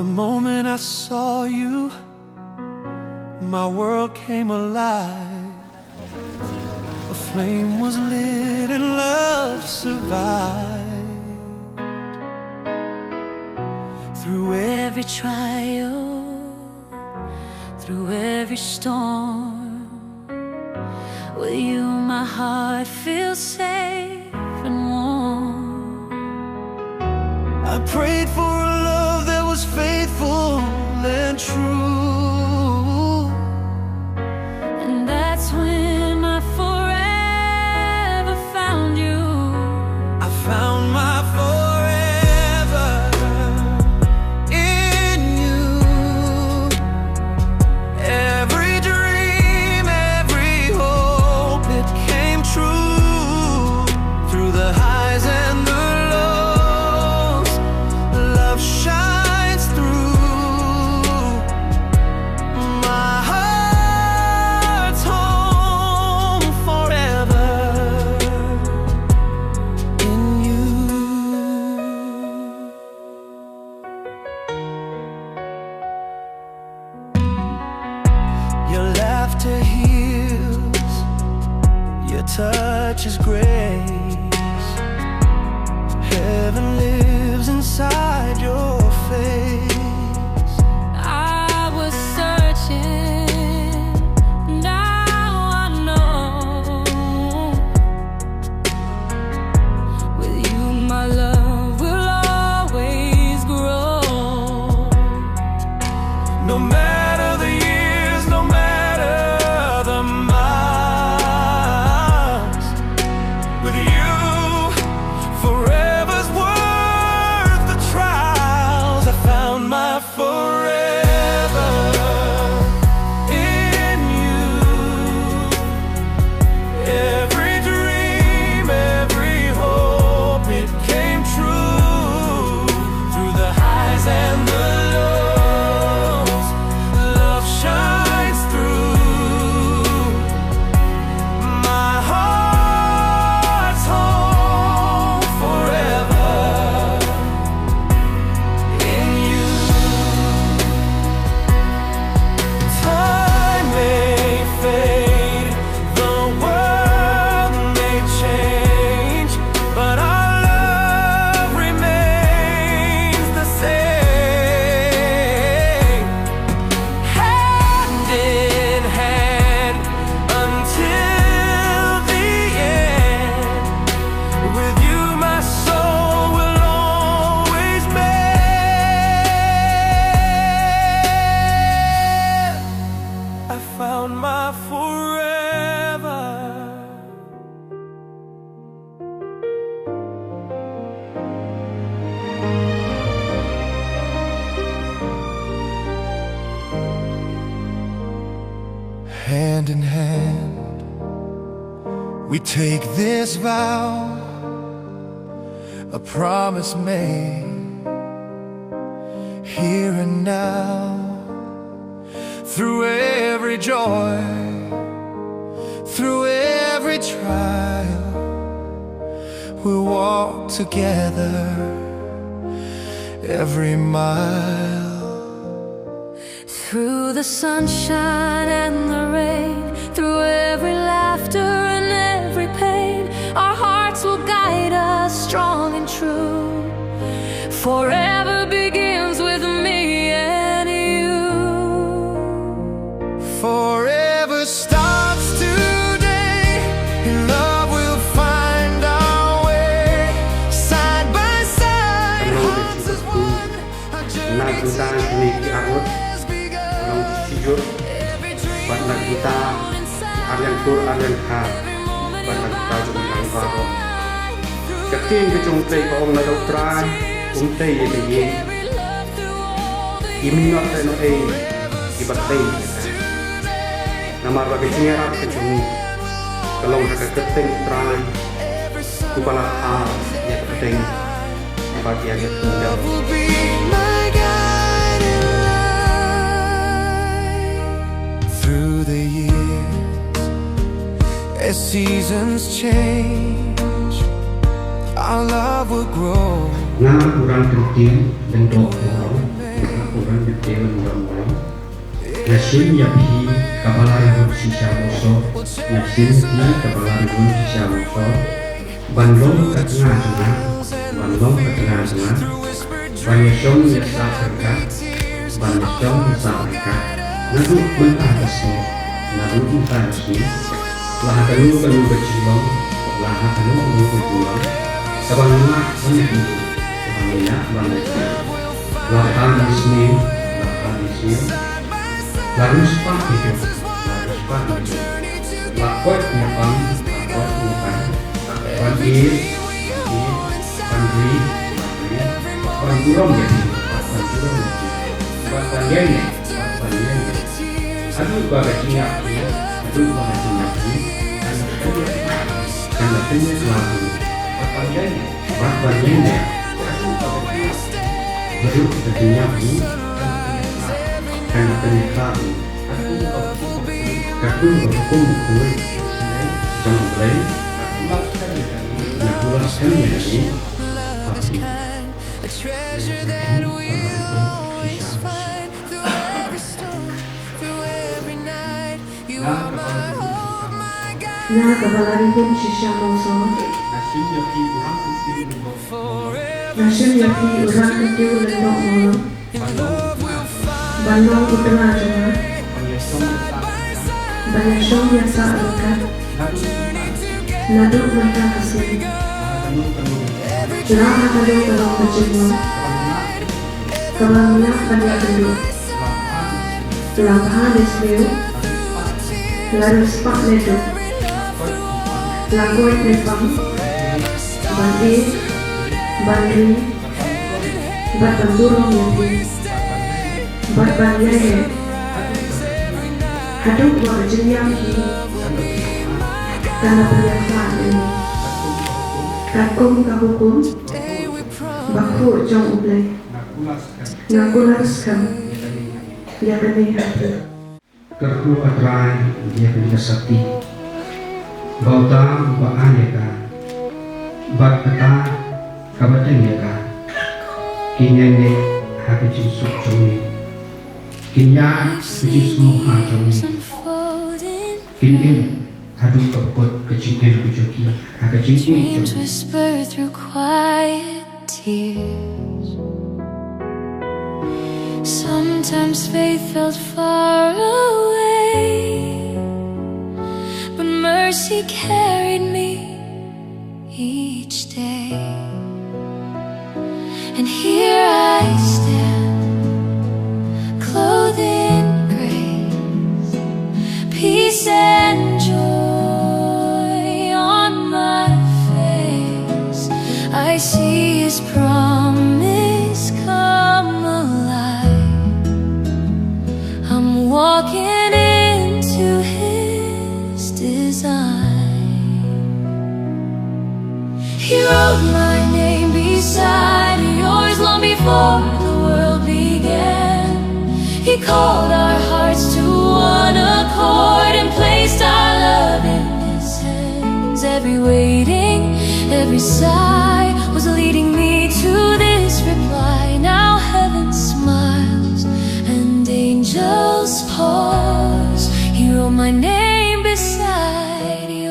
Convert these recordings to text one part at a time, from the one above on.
The moment I saw you, my world came alive. A flame was lit and love survived. Through every trial, through every storm, with you my heart feels safe and warm. I prayed for a love that was faithful and true, and that's when I forever found you. I found my forever in you. Every dream, every hope, it came true. Through the highs and the lows, love shines through. My heart's home forever in you. Your laughter heals, your touch is grace. Heaven lives inside your face. I was searching, now I know. With you my love will always grow. No matter the years, no matter the miles, with you, forever's worth the trials. I found my forever in you. Every dream, every hope, it came true. Through the highs and the lows, love shines through. My heart's home forever in you. Time may fade, the world may change, but our love remains the same. Hand in hand until the end. With you my soul will always mend. I found my forever. Hand in hand, we take this vow, a promise made here and now. Through every joy, through every trial, we'll walk together every mile. Through the sunshine and the rain, through every laughter and every pain, our hearts will guide us strong and true. Forever begins with me and you. Forever starts today, in love we'll find our way. Side by side, hearts as one, our journey together has begun. Buatlah kita Aryan Tur Aryan Ha buatlah kita jumpa dengan kau. Ketin kecungtei kau na dokteran umtei ye ye. Iminot no ei ibatei. Namar bagi singerat kecung. Kalau nak keting trai kupala ha ya keting bagi yang tinggal. Through the years, as seasons change, our love will grow. Nga kurang terti dan doa Tuhan di Dewan Murah-Murah Nasim Yapi Kabalari Hun Sisa Moso Nasim Yapi Kabalari Hun Sisa Moso Bandung ke tengah-tengah Bandung ke tengah-tengah Banyasong Yasa Berkat Banyasong Yasa Berkat Nadu Mentah Kasih Nadu Mentah Kasih Laha Kanu Berjilong Laha Kanu Berjilong Sabang Lima Banyak Ibu Sabang Lima Banyak Ibu Lahan Disney Lalu sepak hidup Lakot nyepang Pandri Pandurong jadi Pandurong Aduh bagasinya Aduh bagasinya Karena penyet lagu Pandurongnya Aduh bagasinya Karena penyekal Kaku berhukum kuih Jangan boleh Nak pulaskan dari hati Na kabalari Hun Sisa Moso Nasim Yapi Urang Ketiu Lendok Molo Bandung ke tengah-tengah Banyasong Yasa Berkat Nadu Mentah Kasih Laha Kanu Berjilong Sabang Lima Banyak Ibu Lahan Disney Lalu sepak hidup Lakot nyepang Bandri Pandurong jadi Bandung Haduk bagasinya Karena perjalanan ini Kakum kahukum Baku jong ublay Ngakulaskan Yakni hati Kerhu atrai dia punya sakti Bauta ba'anyaka Bat kata kabatanyaka Kinyane hakicin sukconi Kinya kecil hajong Kinin hadung kepot kecil kujoki hakicin whisper through quiet tears. Sometimes faith felt far away, but mercy carried me each day. And here I stand, clothed in grace, peace and joy on my face. I see His promise come alive. I'm walking into His design. He wrote my name beside yours long before the world began. He called our hearts to one accord and placed our love in His hands. Every waiting, every sigh was leading me to this reply. Now heaven smiles and angels pause. He wrote my name beside yours.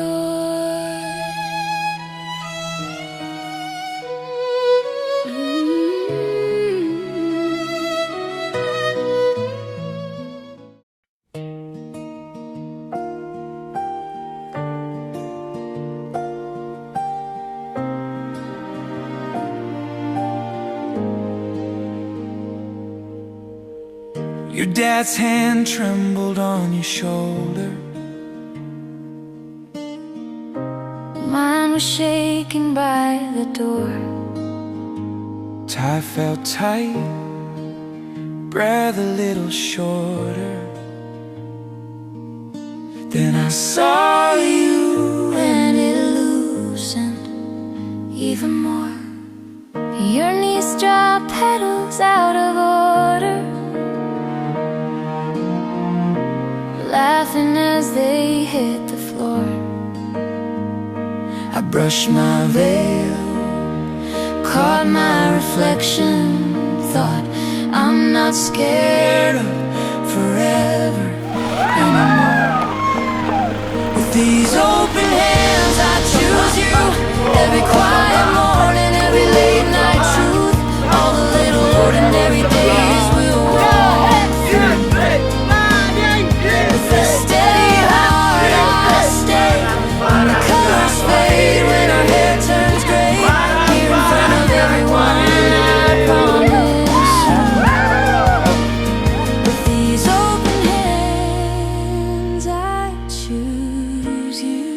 Your dad's hand trembled on your shoulder. Mine was shaken by the door. Tie felt tight, breath a little shorter. Then I saw you And it loosened even more. Your knees dropped, petals out of order, laughing as they hit the floor. I brushed my veil, Caught my reflection, thought I'm I'm not scared of forever anymore. With these open hands I choose you. Every quiet morning, every late night truth, all the little ordinary days we'll walk through. With a steady heart I'll stay when the colors fade, when our hair turns gray. Here in front of everyone I promise you. With these open hands I choose you.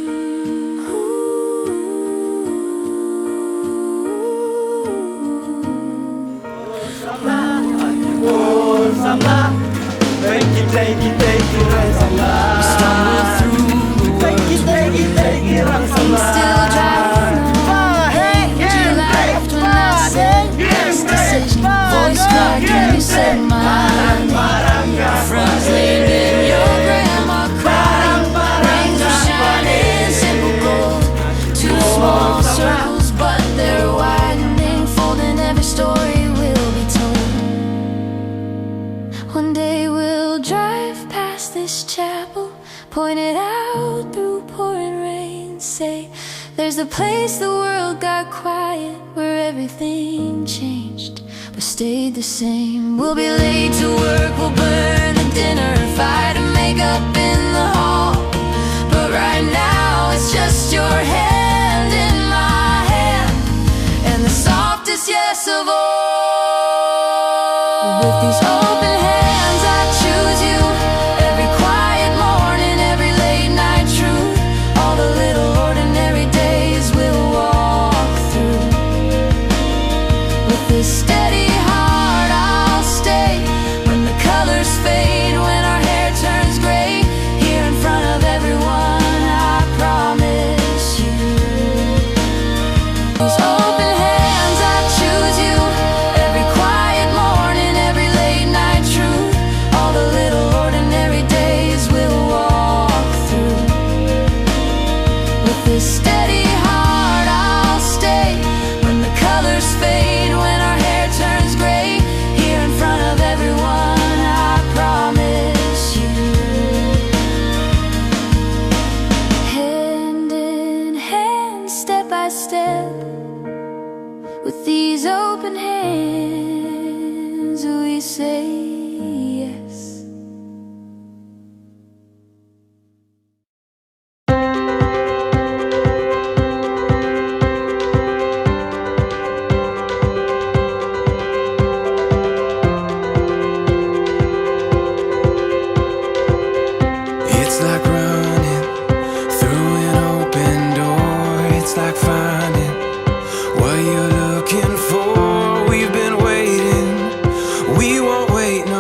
Stumble through the words still driving on. You laughed when I said this decision. Voice cracked when you said my name. Friends leaned in, your grandma crying. Rings were shining, simple gold. Two small circles, but they're widening, folding. Every story will be told. One day we'll drive past this chapel, point it out through pouring rain. Say, there's a place the world got quiet, where everything changed but stayed the same. We'll be late to work, we'll burn the dinner, fight and make up in the hall. But right now it's just your hand in my hand, and the softest yes of all. With these open hands I choose you. Every quiet morning, every late night truth, all the little ordinary days we'll walk through. With this steady heart I'll stay when the colors fade, when our hair turns gray. Here in front of everyone I promise you. These open hands I choose you. Every quiet morning, every late night truth, all the little ordinary days we'll walk through. With this steady heart I'll stay when the colors fade, when our hair turns gray. Here in front of everyone I promise you. Hand in hand, step by step, with these open hands we say yes. It's like running through an open door. It's like finding what you're looking for. We've been waiting, we won't wait no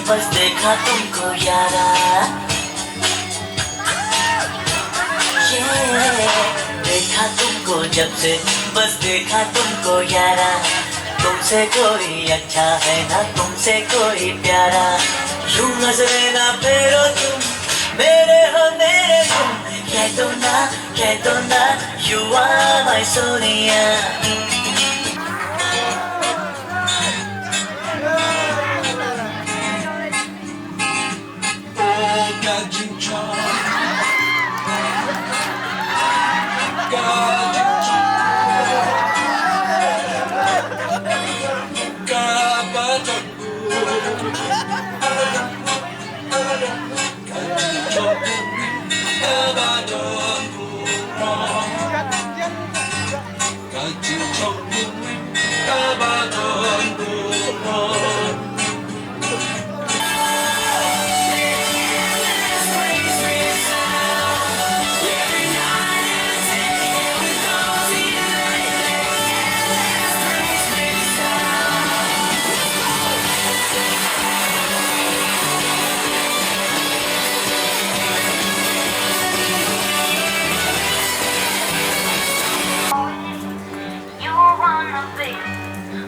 बस देखा तुमको यारा, देखा तुमको जब से, बस देखा तुमको यारा। तुमसे कोई अच्छा है ना तुमसे कोई प्यारा, यूं नजरे ना फेरो तुम, मेरे हो मेरे तुम, कह दो ना you are my Sonia.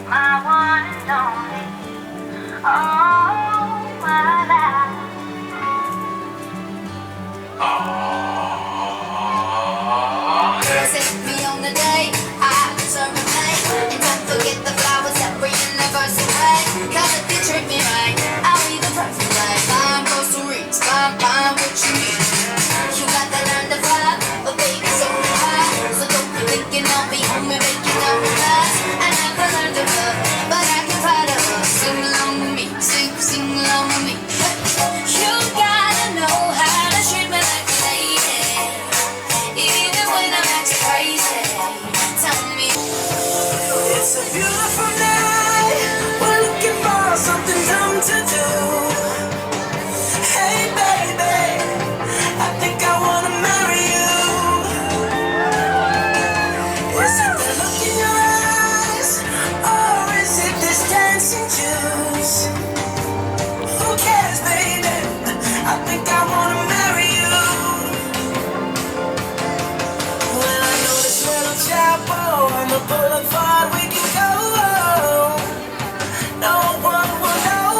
My one and only, oh my life. Set me on the day I deserve a night, and don't forget the flowers every anniversary. 'Cause if you treat me right, I'll be the perfect life. I'm groceries, fine what you need. You got to learn to fly, but baby so high, so don't be thinking I'll be home and making up lies. I never learned to love, but I can find a love. Sing along with me, sing along with me. You gotta know how to treat me like a lady, even when I'm acting crazy. Tell me. It's a beautiful night. We're looking for something dumb to do. Hey baby, I think I wanna marry you. Is it the look in your eyes, or is it this dancing juice? Who cares, baby? I think I wanna marry you. Well, I know this little chapel on the boulevard we can go. No one will know.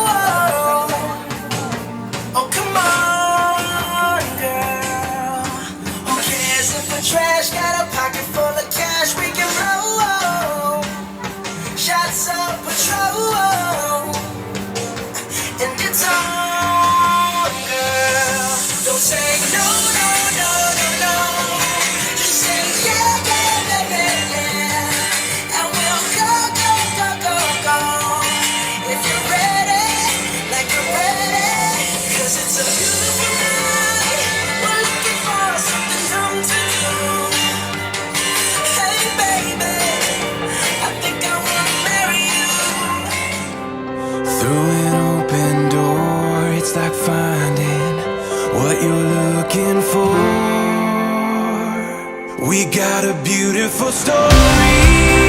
Oh, come on, girl. Who cares if we're trash? Got a pocket full of cash we can roll. Shots of Patrol, and it's on, girl. Don't say no, no, no, no, no. Just say yeah, yeah, yeah, yeah, yeah. And we'll go, go, go, go, go. If you're ready, like you're ready. 'Cause it's a beautiful night. We're looking for something dumb to do. Hey baby, I think I wanna marry you. Through an open door, it's like finding what you're looking for. We got a beautiful story.